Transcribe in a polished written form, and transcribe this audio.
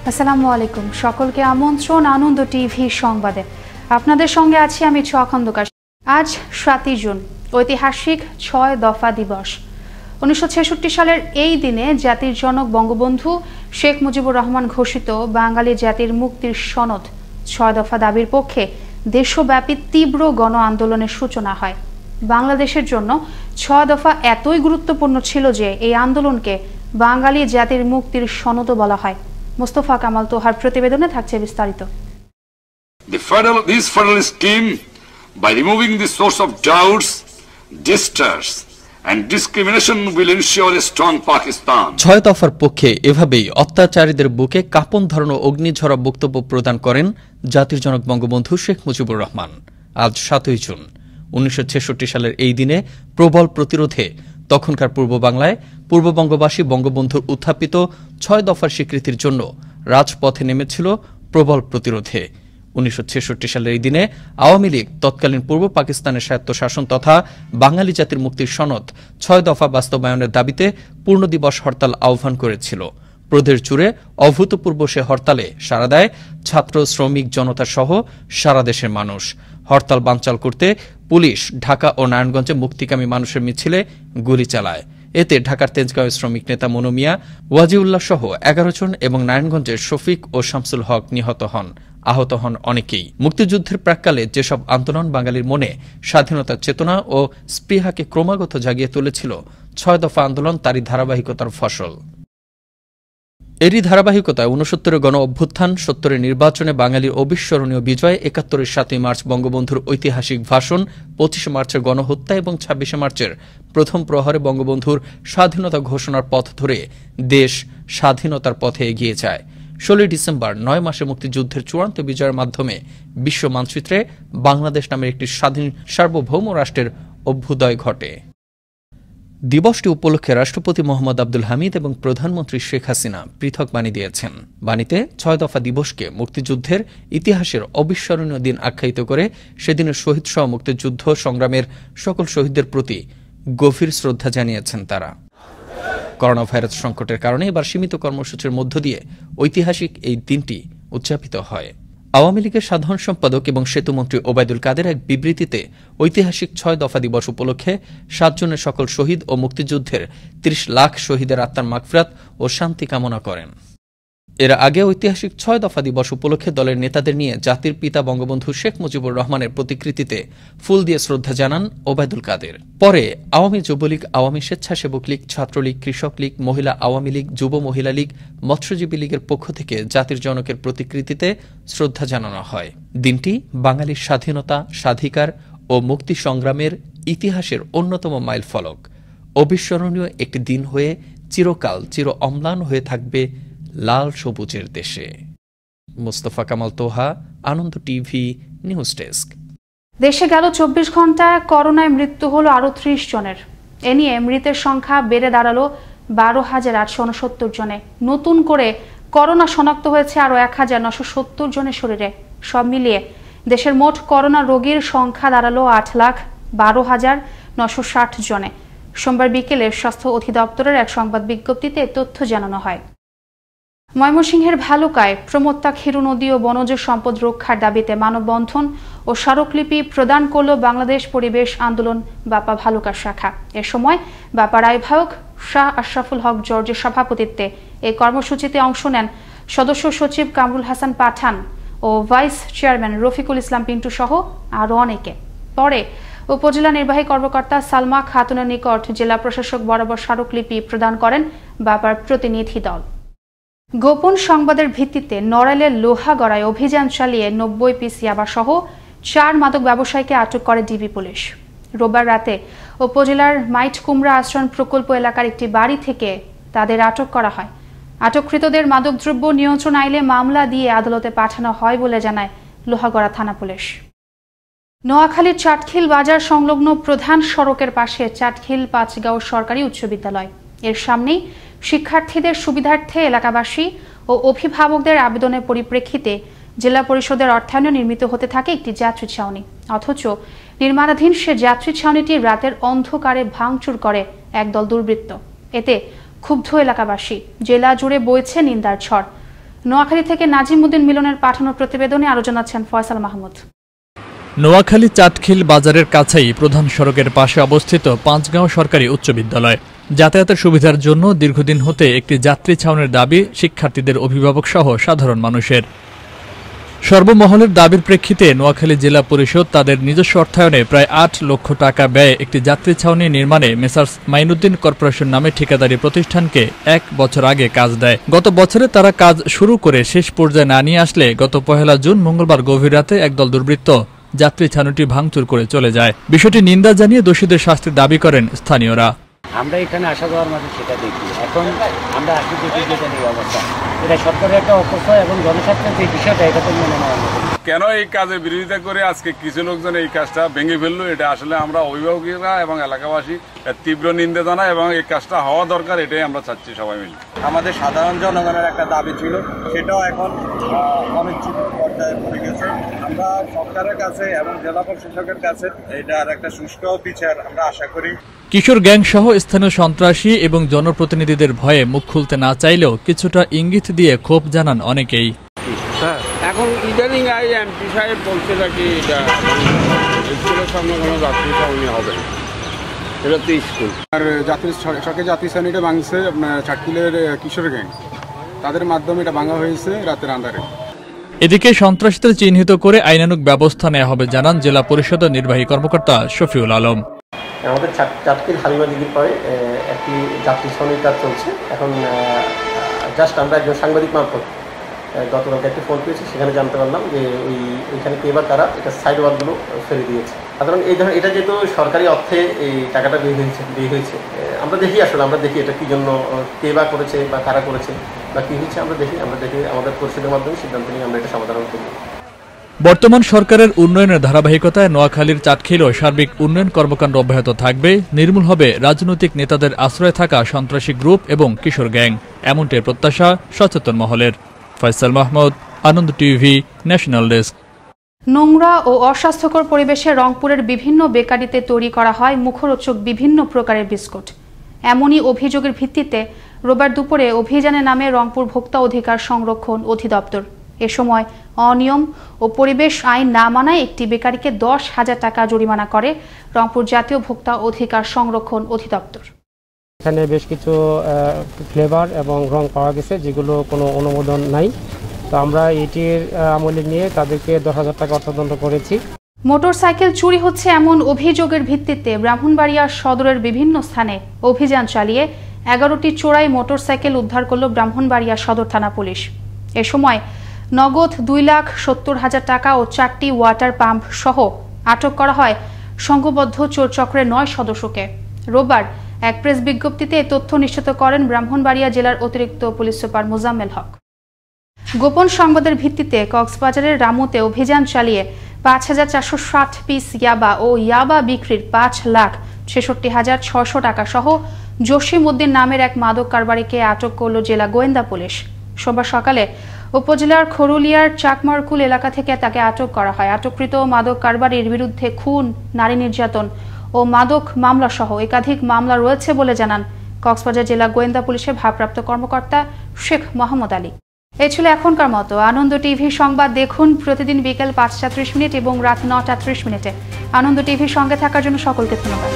আসসালামু আলাইকুম, সকলকে আমন্ত্রণ আনন্দ টিভি সংবাদে। আপনাদের সঙ্গে আছি আমি ছোয়া খন্দকার। আজ 7 জুন, ঐতিহাসিক 6 দফা দিবস। 1966 সালের এই দিনে জাতির জনক বঙ্গবন্ধু শেখ মুজিবুর রহমান ঘোষিত বাঙালি জাতির মুক্তির সনদ 6 দফা দাবির পক্ষে দেশব্যাপী তীব্র গণ আন্দোলনের সূচনা হয়। বাংলাদেশের জন্য 6 দফা এতই গুরুত্বপূর্ণ ছিল যে এই আন্দোলনকে বাঙালি জাতির মুক্তির সনদও বলা হয়। মোস্তফা কামাল তোহার প্রতিবেদনে থাকছে বিস্তারিত। This federal scheme, by removing the source of doubts, distrust and discrimination, will ensure a strong Pakistan. 6 দফার পক্ষে এভাবেই অত্যাচারীদের বুকে কাঁপন ধরানো অগ্নিঝরা বক্তব্য প্রদান করেন জাতির জনক বঙ্গবন্ধু শেখ মুজিবুর রহমান। আজ 7 জুন 1966 সালের এই দিনে প্রবল প্রতিরোধে তখনকার পূর্ব বাংলায় পূর্ববঙ্গবাসী বঙ্গবন্ধুর উত্থাপিত 6 দফার স্বীকৃতির জন্য রাজপথে নেমেছিল প্রবল প্রতিরোধে। 1966 সালের এই দিনে আওয়ামী লীগ তৎকালীন পূর্ব পাকিস্তানের স্বায়ত্তশাসন তথা বাঙালি জাতির মুক্তির সনদ 6 দফা বাস্তবায়নের দাবিতে পূর্ণ দিবস হরতাল আহ্বান করেছিল। প্রদেশ জুড়ে অভূতপূর্ব সে হরতালে সাড়া দেয় ছাত্র, শ্রমিক, জনতা সহ সারা দেশের মানুষ। হরতাল বানচাল করতে পুলিশ ঢাকা ও নারায়ণগঞ্জে মুক্তিকামী মানুষের মিছিলে গুলি চালায়। এতে ঢাকার তেজগাঁওয়ের শ্রমিক নেতা মনু মিয়া, ওয়াজিউল্লাহ সহ 11 জন এবং নারায়ণগঞ্জের শফিক ও শামসুল হক নিহত হন। আহত হন অনেকেই। মুক্তিযুদ্ধের প্রাক্কালে যেসব আন্দোলন বাঙালির মনে স্বাধীনতার চেতনা ও স্পৃহাকে ক্রমাগত জাগিয়ে তুলেছিল, 6 দফা আন্দোলন তারই ধারাবাহিকতার ফসল। এরই ধারাবাহিকতায় 69 গণ অভ্যুত্থান, 70 নির্বাচনে বাঙালির অবিস্মরণীয় বিজয়, 71 7 মার্চ বঙ্গবন্ধুর ঐতিহাসিক ভাষণ, 25 মার্চের গণহত্যা এবং 26 মার্চের প্রথম প্রহরে বঙ্গবন্ধুর স্বাধীনতা ঘোষণার পথ ধরে দেশ স্বাধীনতার পথে এগিয়ে যায়। 16 ডিসেম্বর 9 মাসে মুক্তিযুদ্ধের চূড়ান্ত বিজয়ের মাধ্যমে বিশ্ব মানচিত্রে বাংলাদেশ নামের একটি স্বাধীন সার্বভৌম রাষ্ট্রের অভ্যুদয় ঘটে। দিবসটি উপলক্ষে রাষ্ট্রপতি মোহাম্মদ আব্দুল হামিদ এবং প্রধানমন্ত্রী শেখ হাসিনা পৃথক বাণী দিয়েছেন। বাণীতে 6 দফা দিবসকে মুক্তিযুদ্ধের ইতিহাসের অবিস্মরণীয় দিন আখ্যায়িত করে সেদিনের শহীদ সহ মুক্তিযুদ্ধ সংগ্রামের সকল শহীদদের প্রতি গভীর শ্রদ্ধা জানিয়েছেন তারা। করোনা ভাইরাস সংকটের কারণে এবার সীমিত কর্মসূচির মধ্য দিয়ে ঐতিহাসিক এই দিনটি উদযাপিত হয়। আওয়ামী লীগের সাধারণ সম্পাদক এবং সেতুমন্ত্রী ওবায়দুল কাদের এক বিবৃতিতে ঐতিহাসিক 6 দফা দিবস উপলক্ষে 7 জনের সকল শহীদ ও মুক্তিযুদ্ধের 30 লাখ শহীদের আত্মার মাগফিরাত ও শান্তি কামনা করেন। এর আগে ঐতিহাসিক 6 দফা দিবস উপলক্ষে দলের নেতাদের নিয়ে জাতির পিতা বঙ্গবন্ধু শেখ মুজিবুর রহমানের প্রতিকৃতিতে ফুল দিয়ে শ্রদ্ধা জানান ওবায়দুল কাদের। পরে আওয়ামী যুবলীগ, আওয়ামী স্বেচ্ছাসেবক লীগ, ছাত্রলীগ, কৃষক লীগ, মহিলা আওয়ামী লীগ, যুব মহিলা লীগ, মৎস্যজীবী লীগের পক্ষ থেকে জাতির জনকের প্রতিকৃতিতে শ্রদ্ধা জানানো হয়। দিনটি বাঙালির স্বাধীনতা, স্বাধিকার ও মুক্তি সংগ্রামের ইতিহাসের অন্যতম মাইলফলক। অবিস্মরণীয় একটি দিন হয়ে চিরকাল চির অম্লান হয়ে থাকবে লাল সবুজের দেশে। মোস্তফা কামাল তোহা, আনন্দ টিভি, নিউজ ডেস্ক। দেশে গেল 24 ঘন্টায় করোনায় মৃত্যু হলো আরও 30 জনের। এ নিয়ে মৃতের সংখ্যা বেড়ে দাঁড়ালো 12,869 জনে। নতুন করে করোনা শনাক্ত হয়েছে আরও 1,970 জনের শরীরে। সব মিলিয়ে দেশের মোট করোনা রোগীর সংখ্যা দাঁড়ালো 8,12,960 জনে। সোমবার বিকেলে স্বাস্থ্য অধিদপ্তরের এক সংবাদ বিজ্ঞপ্তিতে তথ্য জানানো হয়। ময়মনসিংহের ভালুকায় প্রমত্তা ক্ষীর নদী ও বনজ সম্পদ রক্ষার দাবিতে মানববন্ধন ও স্মারকলিপি প্রদান করল বাংলাদেশ পরিবেশ আন্দোলন বাপা ভালুকা শাখা। এ সময় বাপার আহ্বায়ক শাহ আশরাফুল হক জর্জের সভাপতিত্বে এই কর্মসূচিতে অংশ নেন সদস্য সচিব কামরুল হাসান পাঠান ও ভাইস চেয়ারম্যান রফিকুল ইসলাম পিন্টু সহ আরও অনেকে। পরে উপজেলা নির্বাহী কর্মকর্তা সালমা খাতুনের নিকট জেলা প্রশাসক বরাবর স্মারকলিপি প্রদান করেন বাপার প্রতিনিধি দল। গোপন সংবাদের ভিত্তিতে নড়াইলের লোহাগড়ায় অভিযান চালিয়ে 90 পিস ইয়াবা সহ 4 মাদক ব্যবসায়ীকে আটক করে ডিবি পুলিশ। রোববার রাতে উপজেলার মাইট কুমড়া আশ্রয়ণ প্রকল্প এলাকার একটি বাড়ি থেকে তাদের আটক করা হয়। আটককৃতদের মাদকদ্রব্য নিয়ন্ত্রণ আইনে মামলা দিয়ে আদালতে পাঠানো হয় বলে জানায় লোহাগড়া থানা পুলিশ। নোয়াখালীর চাটখিল বাজার সংলগ্ন প্রধান সড়কের পাশে চাটখিল 5গাঁও সরকারি উচ্চ বিদ্যালয়, এর সামনেই শিক্ষার্থীদের সুবিধার্থে এলাকাবাসী ও অভিভাবকদের আবেদনের পরিপ্রেক্ষিতে জেলা পরিষদের অর্থায়নে নির্মিত হতে থাকে একটি যাত্রী ছাউনি। অথচ নির্মাণাধীন সে যাত্রী ছাউনিটি রাতের অন্ধকারে ভাঙচুর করে একদল দুর্বৃত্ত। এতে ক্ষুব্ধ এলাকাবাসী, জেলা জুড়ে বইছে নিন্দার ঝড়। নোয়াখালী থেকে নাজিমউদ্দিন মিলনের পাঠানো প্রতিবেদনে আরো জানাচ্ছেন ফয়সাল মাহমুদ। নোয়াখালী চাটখিল বাজারের কাছেই প্রধান সড়কের পাশে অবস্থিত পাঁচগাঁও সরকারি উচ্চ বিদ্যালয়। যাতায়াতের সুবিধার জন্য দীর্ঘদিন হতে একটি যাত্রী ছাউনির দাবি শিক্ষার্থীদের, অভিভাবক সহ সাধারণ মানুষের। সর্বমহলের দাবির প্রেক্ষিতে নোয়াখালী জেলা পরিষদ তাদের নিজস্ব অর্থায়নে প্রায় ৮ লক্ষ টাকা ব্যয়ে একটি যাত্রী ছাউনি নির্মাণে মেসার্স মাইনুদ্দিন কর্পোরেশন নামে ঠিকাদারি প্রতিষ্ঠানকে ১ বছর আগে কাজ দেয়। গত বছরে তারা কাজ শুরু করে শেষ পর্যায়ে না নিয়ে আসলে গত ১ জুন মঙ্গলবার গভীর রাতে একদল দুর্বৃত্ত যাত্রী ছাউনিটি ভাঙচুর করে চলে যায়। বিষয়টি নিন্দা জানিয়ে দোষীদের শাস্তির দাবি করেন স্থানীয়রা। আমরা এখানে আসা যাওয়ার মাঝে সেটা দেখি, এখন আমরা আসি দেখি যেটা এই অবস্থা, এটা সরকারের একটা অপচয় এবং জনস্বার্থের যে বিষয়টা এটা তো মেনে নেওয়া কেন এই কাজের বিরোধিতা করে আজকে কিছু লোকজন এই কাজটা ভেঙে ফেললো, এটা আসলে আমরা অভিভাবকরা এবং এলাকাবাসী তীব্র নিন্দা জানাই এবং এই কাজটা হওয়া দরকার, এটাই আমরা চাচ্ছি সবাই মিলে। আমাদের সাধারণ জনগণের একটা দাবি ছিল, সেটাও এখন অনিশ্চিত পর্যায়ে পড়ে গেছে। আমরা সরকারের কাছে এবং জেলা প্রশাসকের কাছে এটার একটা সুষ্ঠু বিচার আমরা আশা করি। কিশোর গ্যাং সহ স্থানীয় সন্ত্রাসী এবং জনপ্রতিনিধিদের ভয়ে মুখ খুলতে না চাইলেও কিছুটা ইঙ্গিত দিয়ে ক্ষোভ জানান অনেকেই। এখন ইদানিং এমপি সাহেব বলছে নাকি এটা স্কুলের সামনে কোনো যাত্রী ছাউনি হবে না, এটা তো স্কুল। আর যাত্রী ছাউনিটা ভাঙছে আপনার চাটখিলের কিশোর গ্যাং, তাদের মাধ্যমে এটা ভাঙা হয়েছে রাতের আন্ধারে। এদিকে সন্ত্রাসীদের চিহ্নিত করে আইনানুগ ব্যবস্থা নেওয়া হবে জানান জেলা পরিষদের নির্বাহী কর্মকর্তা শফিউল আলম। আমাদের চাটখিল হালিমা দিঘির পরে একটি যাত্রী ছাউনির কাজ চলছে। এখন জাস্ট আমরা একজন সাংবাদিক মারফত গতকালকে একটি ফোন পেয়েছি, সেখানে জানতে পারলাম যে ওইখানে এবার তারা এটা সাইড ওয়ালগুলো ফেলে দিয়েছে। সাধারণ এই ধরনের এটা যেহেতু সরকারি অর্থে এই টাকাটা ব্যয় হয়েছে, আমরা দেখি এটা কি জন্য কে বা করেছে বা কারা করেছে বা কী হয়েছে আমরা দেখি আমাদের পরিষদের মাধ্যমে সিদ্ধান্ত নিয়ে আমরা এটা সমাধান করব। বর্তমান সরকারের উন্নয়নের ধারাবাহিকতায় নোয়াখালীর চাটখিলও সার্বিক উন্নয়ন কর্মকাণ্ড অব্যাহত থাকবে। নির্মূল হবে রাজনৈতিক নেতাদের আশ্রয় থাকা সন্ত্রাসী গ্রুপ এবং কিশোর গ্যাং, এমনটাই প্রত্যাশা সচেতন মহলের। ফয়সাল মাহমুদ, আনন্দ টিভি, ন্যাশনাল ডেস্ক। নোংরা ও অস্বাস্থ্যকর পরিবেশে রংপুরের বিভিন্ন বেকারিতে তৈরি করা হয় মুখরোচক বিভিন্ন প্রকারের বিস্কুট। এমনই অভিযোগের ভিত্তিতে রোববার দুপুরে অভিযানে নামে রংপুর ভোক্তা অধিকার সংরক্ষণ অধিদপ্তর। এ সময় অনিয়ম ও পরিবেশ আইন না মানায় একটি বেকারিকে 10,000 টাকা জরিমানা করে রংপুর জাতীয় ভোক্তা অধিকার সংরক্ষণ অধিদপ্তর। এখানে বেশ কিছু ফ্লেভার এবং রং পাওয়া গেছে যেগুলো কোনো অনুমোদন নাই, তো আমরা এটির আমলে নিয়ে তাদেরকে 10,000 টাকা অর্থদণ্ড করেছি। মোটরসাইকেল চুরি হচ্ছে এমন অভিযোগের ভিত্তিতে ব্রাহ্মণবাড়িয়া সদরের বিভিন্ন স্থানে অভিযান চালিয়ে 11টি চোরাই মোটরসাইকেল উদ্ধার করল ব্রাহ্মণবাড়িয়া সদর থানা পুলিশ। এ সময় নগদ 2,70,000 টাকা ও 4টি ওয়াটার পাম্প সহ আটক করা হয় সংঘবদ্ধ চোর চক্রের 9 সদস্যকে। রোববার এক প্রেস বিজ্ঞপ্তিতে এ তথ্য নিশ্চিত করেন ব্রাহ্মণবাড়িয়া জেলার অতিরিক্ত পুলিশ সুপার মোজাম্মেল হক। গোপন সংবাদের ভিত্তিতে কক্সবাজারের রামুতে অভিযান চালিয়ে 5,460 পিস ইয়াবা ও ইয়াবা বিক্রির 5,66,600 টাকা সহ জসিম উদ্দিন নামের এক মাদক কারবারিকে আটক করল জেলা গোয়েন্দা পুলিশ। সোমবার সকালে উপজেলার খরুলিয়ার চাকমারকুল এলাকা থেকে তাকে আটক করা হয়। আটককৃত মাদক কারবারির বিরুদ্ধে খুন, নারী নির্যাতন ও মাদক মামলা সহ একাধিক মামলা রয়েছে বলে জানান কক্সবাজার জেলা গোয়েন্দা পুলিশের ভারপ্রাপ্ত কর্মকর্তা শেখ মোহাম্মদ আলী। এই ছিল এখনকার মতো। আনন্দ টিভি সংবাদ দেখুন প্রতিদিন বিকেল 5:30 এবং রাত 9:30 আনন্দ টিভির সঙ্গে থাকার জন্য সকলকে ধন্যবাদ।